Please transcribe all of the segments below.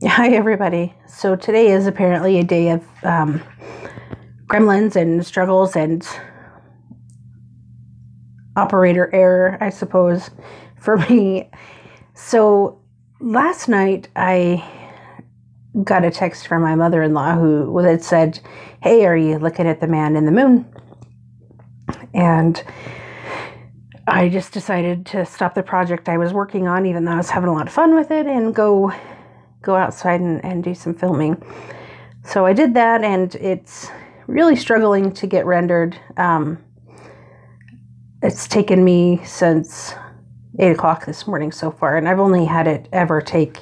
Hi, everybody. So today is apparently a day of gremlins and struggles and operator error, I suppose, for me. So last night I got a text from my mother-in-law who had said, "Hey, are you looking at the man in the moon?" And I just decided to stop the project I was working on, even though I was having a lot of fun with it, and go outside and do some filming. So I did that, and it's really struggling to get rendered. It's taken me since 8 o'clock this morning so far, and I've only had it ever take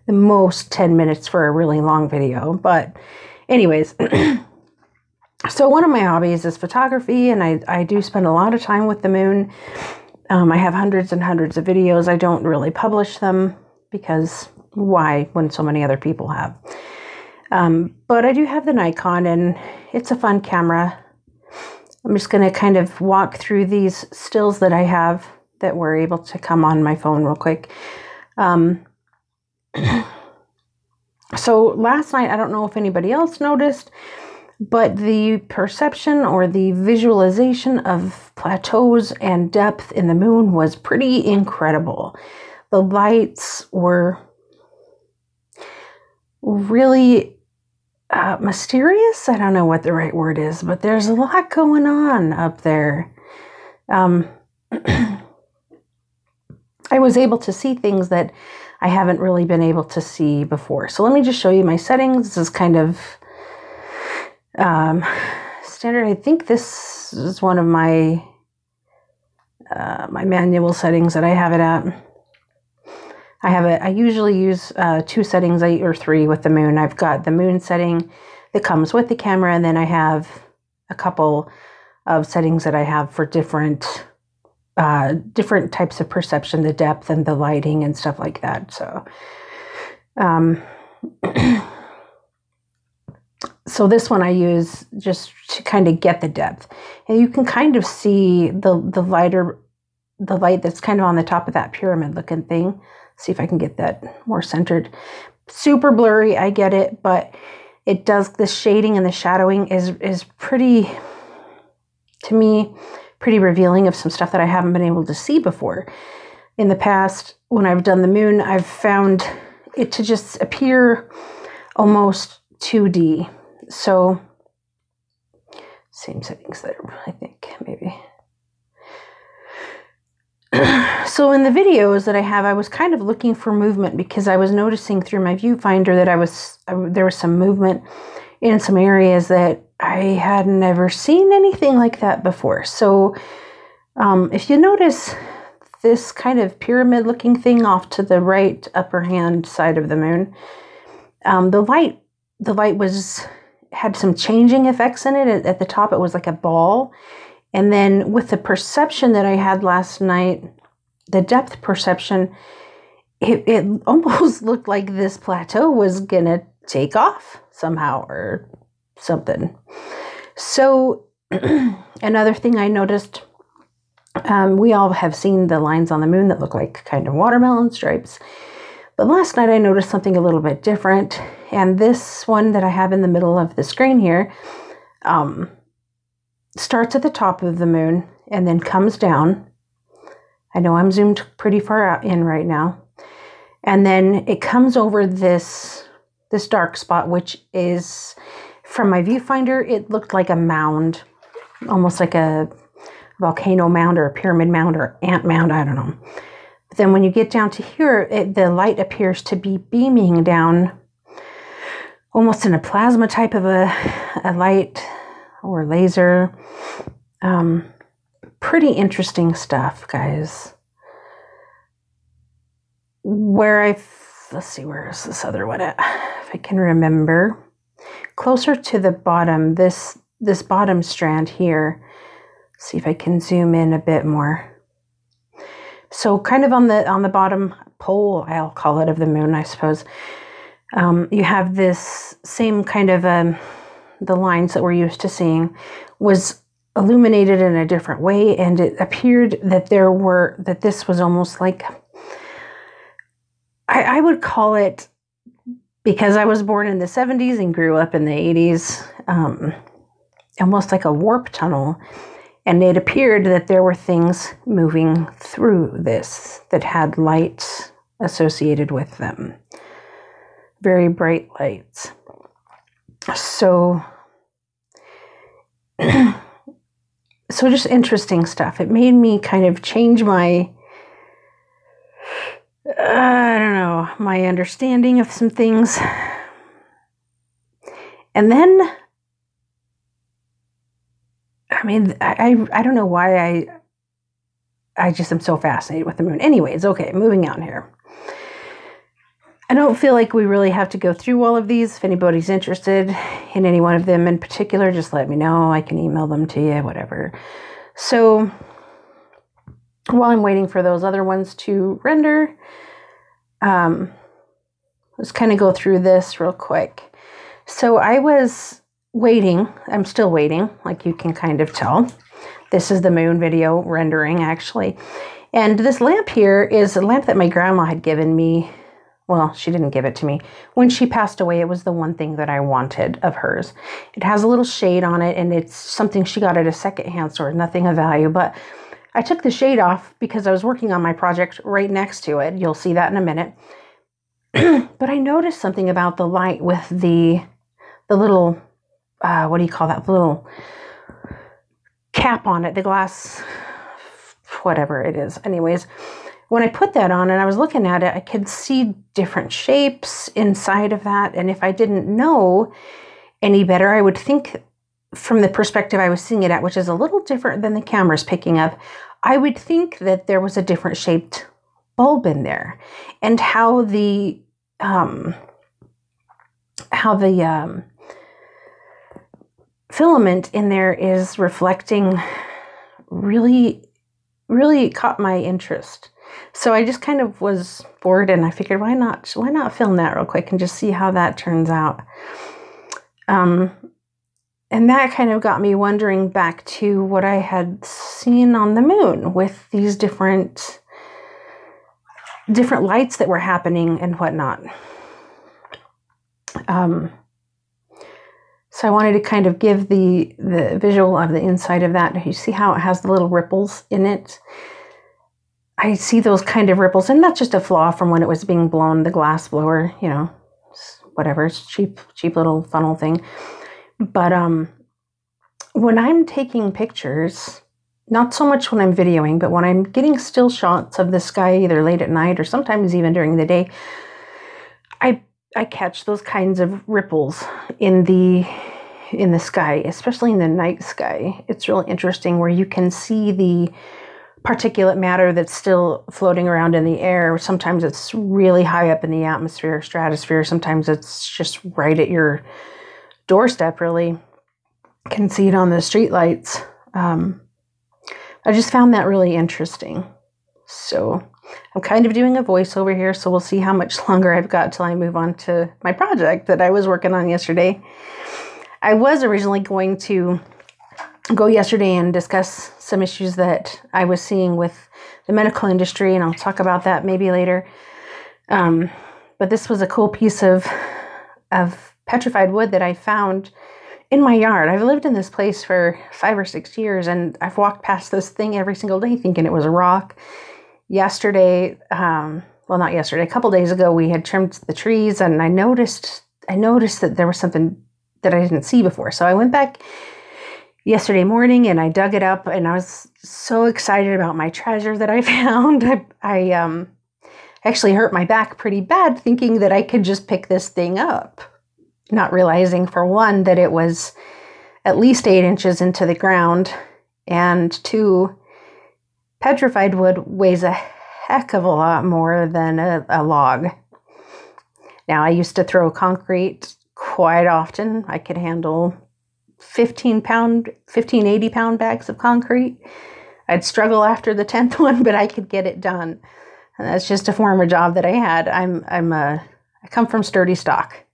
the most 10 minutes for a really long video. But anyways, so one of my hobbies is photography, and I do spend a lot of time with the moon. I have hundreds and hundreds of videos. I don't really publish them because why, when so many other people have? But I do have the Nikon, and it's a fun camera. I'm just going to kind of walk through these stills that I have that were able to come on my phone real quick. So last night, I don't know if anybody else noticed, but the perception or the visualization of plateaus and depth in the moon was pretty incredible. The lights were really mysterious. I don't know what the right word is, but there's a lot going on up there. I was able to see things that I haven't really been able to see before. So let me just show you my settings. This is kind of standard. I think this is one of my my manual settings that I have it at. I usually use two settings, or three with the moon. I've got the moon setting that comes with the camera, and then I have a couple of settings that I have for different types of perception, the depth and the lighting and stuff like that. So, so this one I use just to kind of get the depth, and you can kind of see the light that's kind of on the top of that pyramid looking thing. See if I can get that more centered. Super blurry, I get it, but it does, the shading and the shadowing is pretty, to me, pretty revealing of some stuff that I haven't been able to see before. In the past, when I've done the moon, I've found it to just appear almost 2D. So, same settings there, I think, maybe. So in the videos that I have, I was kind of looking for movement because I was noticing through my viewfinder that there was some movement in some areas that I had never seen anything like that before. So if you notice this kind of pyramid looking thing off to the right upper hand side of the moon, the light had some changing effects in it. At the top, it was like a ball. And then with the perception that I had last night, the depth perception, it almost looked like this plateau was going to take off somehow or something. So another thing I noticed, we all have seen the lines on the moon that look like kind of watermelon stripes. But last night I noticed something a little bit different. And this one that I have in the middle of the screen here, starts at the top of the moon and then comes down. I know I'm zoomed pretty far out in right now. And then it comes over this dark spot, which is, from my viewfinder, it looked like a mound, almost like a volcano mound or a pyramid mound or ant mound, I don't know. But then when you get down to here, the light appears to be beaming down almost in a plasma type of a light or laser. Pretty interesting stuff, guys. Let's see, where is this other one at? If I can remember. Closer to the bottom, this bottom strand here. See if I can zoom in a bit more. So kind of on the bottom pole, I'll call it, of the moon, I suppose. You have this same kind of the lines that we're used to seeing was illuminated in a different way, and it appeared that this was almost like, I would call it because I was born in the 70s and grew up in the 80s, almost like a warp tunnel. And it appeared that there were things moving through this that had lights associated with them. Very bright lights. So just interesting stuff. It made me kind of change my, my understanding of some things. And then, I don't know why I just am so fascinated with the moon. Anyways, okay, moving on here. I don't feel like we really have to go through all of these. If anybody's interested in any one of them in particular, just let me know. I can email them to you, whatever. So while I'm waiting for those other ones to render, let's kind of go through this real quick. So I was waiting. I'm still waiting, like you can kind of tell. This is the moon video rendering, actually. And this lamp here is a lamp that my grandma had given me. Well, she didn't give it to me. When she passed away, it was the one thing that I wanted of hers. It has a little shade on it, and it's something she got at a secondhand store, nothing of value. But I took the shade off because I was working on my project right next to it. You'll see that in a minute. But I noticed something about the light with the little, what do you call that? The little cap on it, the glass, whatever it is. Anyways, when I put that on and I was looking at it, I could see different shapes inside of that. And if I didn't know any better, I would think from the perspective I was seeing it at, which is a little different than the camera's picking up, I would think that there was a different shaped bulb in there. And how the filament in there is reflecting really caught my interest. So I just kind of was bored and I figured, why not film that real quick and just see how that turns out. And that kind of got me wondering back to what I had seen on the moon with these different lights that were happening and whatnot. So I wanted to kind of give the visual of the inside of that. You see how it has the little ripples in it? I see those kind of ripples, and that's just a flaw from when it was being blown, the glass blower, whatever, it's cheap little funnel thing. But when I'm taking pictures, not so much when I'm videoing, but when I'm getting still shots of the sky, either late at night or sometimes even during the day, I catch those kinds of ripples in the sky, especially in the night sky. It's really interesting where you can see the particulate matter that's still floating around in the air. Sometimes it's really high up in the atmosphere, stratosphere. Sometimes it's just right at your doorstep, really. You can see it on the street lights. I just found that really interesting. So I'm kind of doing a voiceover here, so we'll see how much longer I've got till I move on to my project that I was working on yesterday. I was originally going to go yesterday and discuss some issues that I was seeing with the medical industry, and I'll talk about that maybe later. But this was a cool piece of petrified wood that I found in my yard. I've lived in this place for 5 or 6 years, and I've walked past this thing every single day thinking it was a rock. Yesterday, not yesterday, a couple days ago, we had trimmed the trees, and I noticed that there was something that I didn't see before. So I went back yesterday morning and I dug it up, and I was so excited about my treasure that I found. I actually hurt my back pretty bad thinking that I could just pick this thing up, not realizing, for one, that it was at least 8 inches into the ground, and 2, petrified wood weighs a heck of a lot more than a log. Now, I used to throw concrete quite often. I could handle 80 pound bags of concrete. I'd struggle after the 10th one, but I could get it done. And that's just a former job that I had. I come from sturdy stock.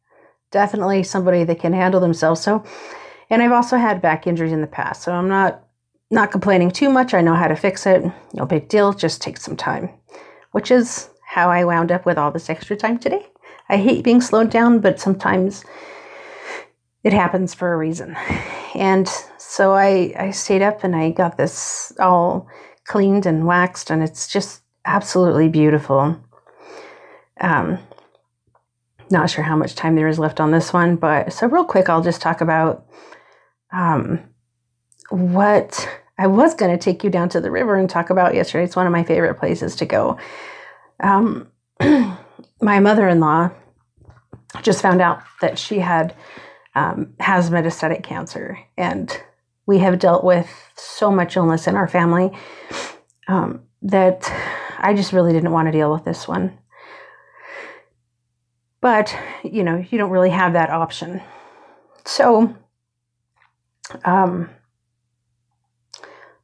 Definitely somebody that can handle themselves. So, and I've also had back injuries in the past, so I'm not complaining too much. I know how to fix it. No big deal. Just takes some time, which is how I wound up with all this extra time today. I hate being slowed down, but sometimes it happens for a reason. And so I stayed up and I got this all cleaned and waxed, and it's just absolutely beautiful. Not sure how much time there is left on this one, but so real quick, I'll just talk about what I was going to take you down to the river and talk about yesterday. It's one of my favorite places to go. My mother-in-law just found out that she has metastatic cancer, and we have dealt with so much illness in our family that I just really didn't want to deal with this one. But, you don't really have that option. So, let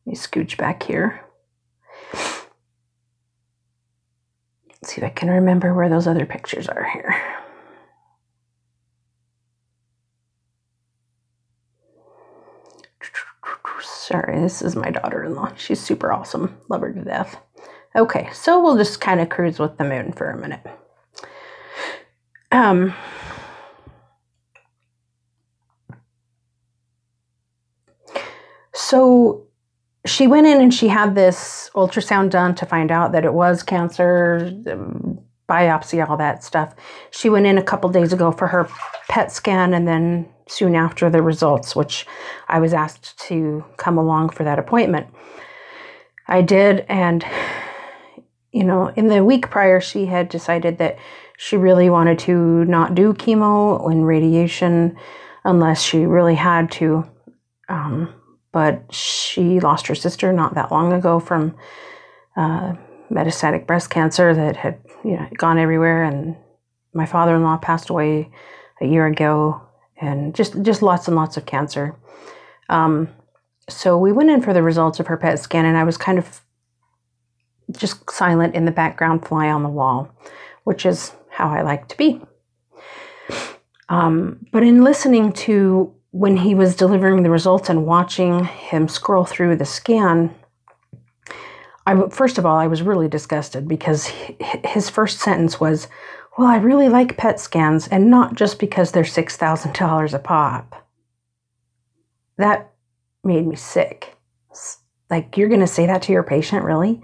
me scooch back here. Let's see if I can remember where those other pictures are here. Sorry, this is my daughter-in-law. She's super awesome. Love her to death. Okay, so we'll just kind of cruise with the moon for a minute. So she went in and she had this ultrasound done to find out that it was cancer, biopsy, all that stuff. She went in a couple days ago for her PET scan, and then soon after the results, which I was asked to come along for that appointment. I did, and in the week prior, she had decided that she really wanted to not do chemo and radiation unless she really had to. But she lost her sister not that long ago from metastatic breast cancer that had gone everywhere, and my father-in-law passed away a year ago, and just lots and lots of cancer. So we went in for the results of her PET scan, and I was kind of just silent in the background, fly on the wall, which is how I like to be. But in listening to when he was delivering the results and watching him scroll through the scan, first of all, I was really disgusted because his first sentence was, "Well, I really like PET scans, and not just because they're $6,000 a pop." That made me sick. Like, you're going to say that to your patient, really?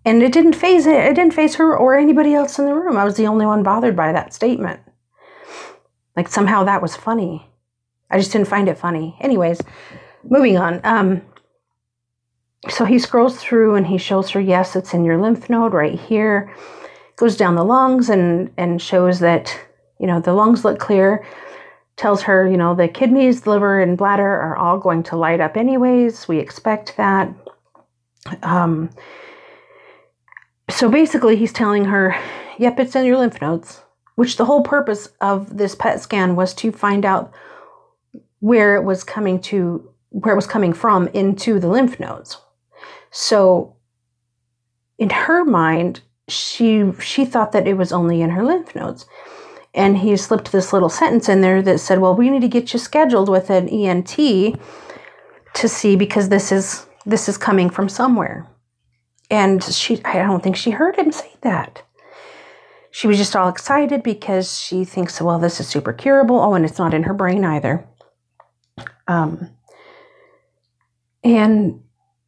And it didn't faze it. It didn't faze her or anybody else in the room. I was the only one bothered by that statement. Like, somehow that was funny. I just didn't find it funny. Anyways, moving on. So he scrolls through and he shows her, yes, it's in your lymph node right here. Goes down the lungs and shows that, the lungs look clear. Tells her, the kidneys, the liver, and bladder are all going to light up anyways. We expect that. So basically he's telling her, yep, it's in your lymph nodes, which the whole purpose of this PET scan was to find out where it was coming from into the lymph nodes. So in her mind, she thought that it was only in her lymph nodes. And he slipped this little sentence in there that said, well, we need to get you scheduled with an ENT to see, because this is coming from somewhere. And I don't think she heard him say that. She was just all excited because she thinks, well, this is super curable. Oh, and it's not in her brain either. And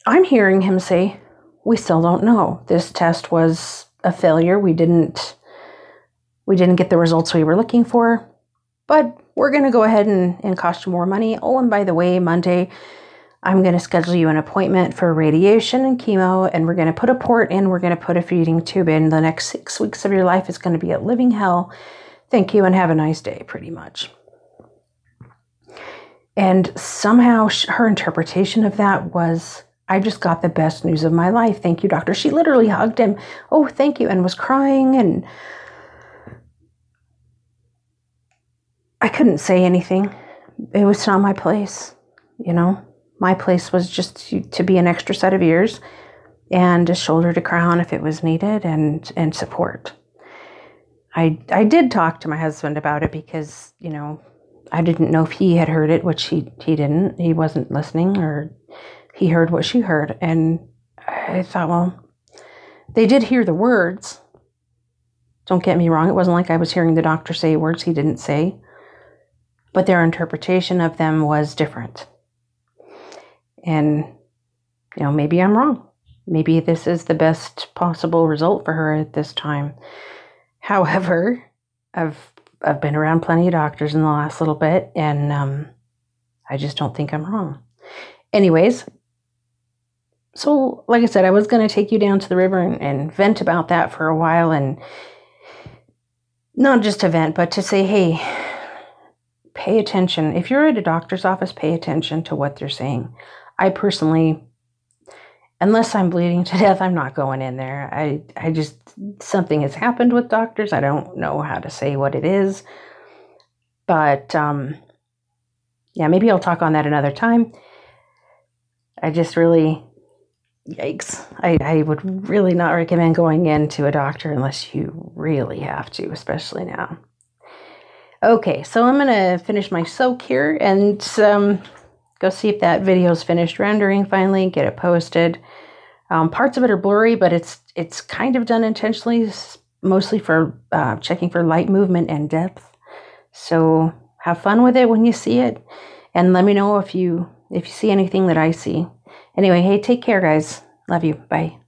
I'm hearing him say, we still don't know. This test was a failure. We didn't get the results we were looking for, but we're going to go ahead and cost you more money. Oh, and by the way, Monday, I'm going to schedule you an appointment for radiation and chemo, and we're going to put a port in. We're going to put a feeding tube in. The next 6 weeks of your life is going to be a living hell. Thank you, and have a nice day, pretty much. And somehow her interpretation of that was, I just got the best news of my life. Thank you, doctor. She literally hugged him. Oh, thank you. And was crying. And I couldn't say anything. It was not my place. My place was just to be an extra set of ears and a shoulder to cry on if it was needed, and support. I did talk to my husband about it because, I didn't know if he had heard it, which he didn't. He wasn't listening, or he heard what she heard. And I thought, well, they did hear the words. Don't get me wrong. It wasn't like I was hearing the doctor say words he didn't say, but their interpretation of them was different. And, maybe I'm wrong. Maybe this is the best possible result for her at this time. However, I've been around plenty of doctors in the last little bit, and I just don't think I'm wrong. Anyways, so like I said, I was going to take you down to the river and vent about that for a while, and not just to vent, but to say, hey, pay attention. If you're at a doctor's office, pay attention to what they're saying. I personally, unless I'm bleeding to death, I'm not going in there. I just, something has happened with doctors. I don't know how to say what it is. But, yeah, maybe I'll talk on that another time. I just really, yikes. I would really not recommend going into a doctor unless you really have to, especially now. Okay, so I'm going to finish my soak here and go see if that video's finished rendering finally, get it posted. Parts of it are blurry, but it's kind of done intentionally, mostly for checking for light movement and depth. So have fun with it when you see it, and let me know if you see anything that I see. Anyway, hey, take care, guys. Love you. Bye.